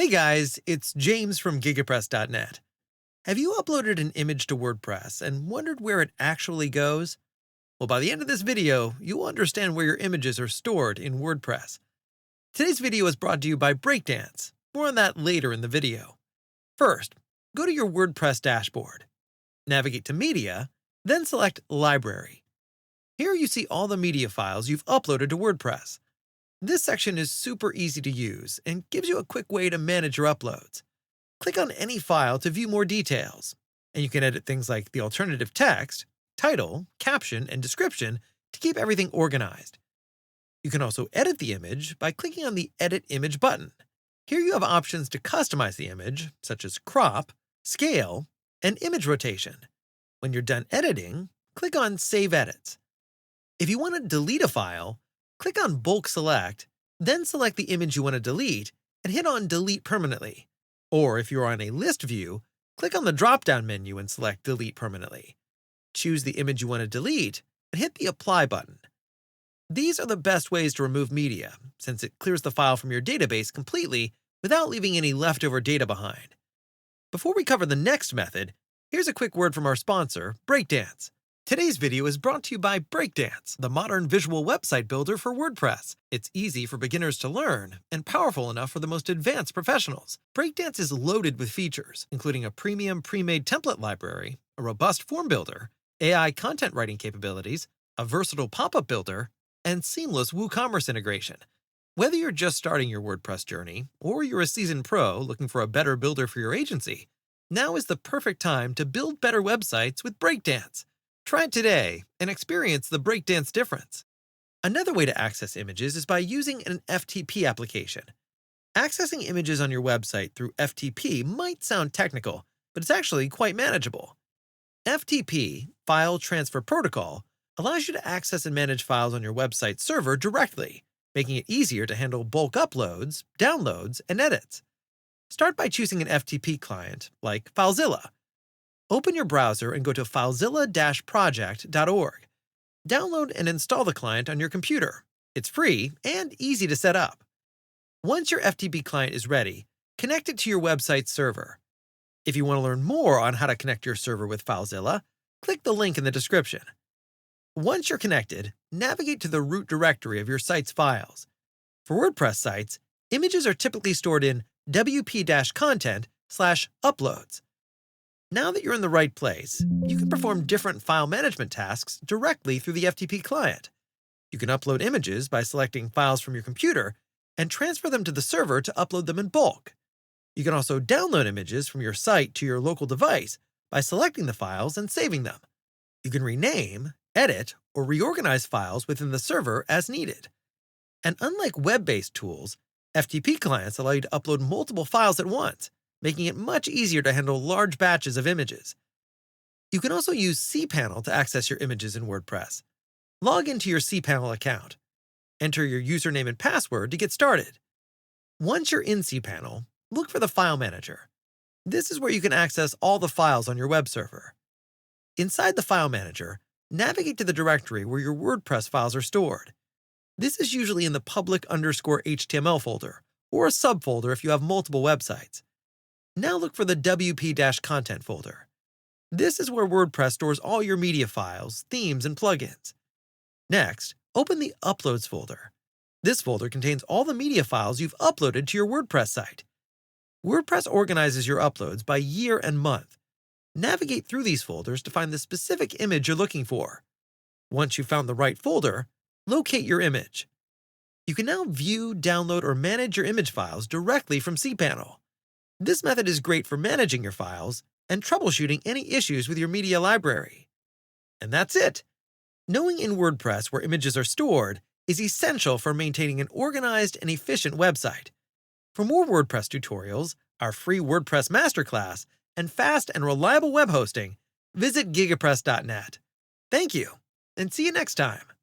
Hey guys, it's James from gigapress.net. Have you uploaded an image to WordPress and wondered where it actually goes? Well, by the end of this video, you'll understand where your images are stored in WordPress. Today's video is brought to you by Breakdance. More on that later in the video. First, go to your WordPress dashboard. Navigate to Media, then select Library. Here you see all the media files you've uploaded to WordPress. This section is super easy to use and gives you a quick way to manage your uploads. Click on any file to view more details, and you can edit things like the alternative text, title, caption, and description to keep everything organized. You can also edit the image by clicking on the Edit Image button. Here you have options to customize the image, such as crop, scale, and image rotation. When you're done editing, click on Save Edits. If you want to delete a file, click on Bulk Select, then select the image you want to delete and hit on Delete Permanently. Or if you're on a list view, click on the drop-down menu and select Delete Permanently. Choose the image you want to delete and hit the Apply button. These are the best ways to remove media, since it clears the file from your database completely without leaving any leftover data behind. Before we cover the next method, here's a quick word from our sponsor, Breakdance. Today's video is brought to you by Breakdance, the modern visual website builder for WordPress. It's easy for beginners to learn and powerful enough for the most advanced professionals. Breakdance is loaded with features, including a premium pre-made template library, a robust form builder, AI content writing capabilities, a versatile pop-up builder, and seamless WooCommerce integration. Whether you're just starting your WordPress journey or you're a seasoned pro looking for a better builder for your agency, now is the perfect time to build better websites with Breakdance. Try it today and experience the Breakdance difference. Another way to access images is by using an FTP application. Accessing images on your website through FTP might sound technical, but it's actually quite manageable. FTP, File Transfer Protocol, allows you to access and manage files on your website server directly, making it easier to handle bulk uploads, downloads, and edits. Start by choosing an FTP client, like FileZilla. Open your browser and go to filezilla-project.org. Download and install the client on your computer. It's free and easy to set up. Once your FTP client is ready, connect it to your website's server. If you want to learn more on how to connect your server with FileZilla, click the link in the description. Once you're connected, navigate to the root directory of your site's files. For WordPress sites, images are typically stored in wp-content/uploads. Now that you're in the right place, you can perform different file management tasks directly through the FTP client. You can upload images by selecting files from your computer and transfer them to the server to upload them in bulk. You can also download images from your site to your local device by selecting the files and saving them. You can rename, edit, or reorganize files within the server as needed. And unlike web-based tools, FTP clients allow you to upload multiple files at once, making it much easier to handle large batches of images. You can also use cPanel to access your images in WordPress. Log into your cPanel account. Enter your username and password to get started. Once you're in cPanel, look for the File Manager. This is where you can access all the files on your web server. Inside the File Manager, navigate to the directory where your WordPress files are stored. This is usually in the public_HTML folder, or a subfolder if you have multiple websites. Now look for the WP-content folder. This is where WordPress stores all your media files, themes, and plugins. Next, open the Uploads folder. This folder contains all the media files you've uploaded to your WordPress site. WordPress organizes your uploads by year and month. Navigate through these folders to find the specific image you're looking for. Once you've found the right folder, locate your image. You can now view, download, or manage your image files directly from cPanel. This method is great for managing your files and troubleshooting any issues with your media library. And that's it! Knowing in WordPress where images are stored is essential for maintaining an organized and efficient website. For more WordPress tutorials, our free WordPress masterclass, and fast and reliable web hosting, visit gigapress.net. Thank you, and see you next time.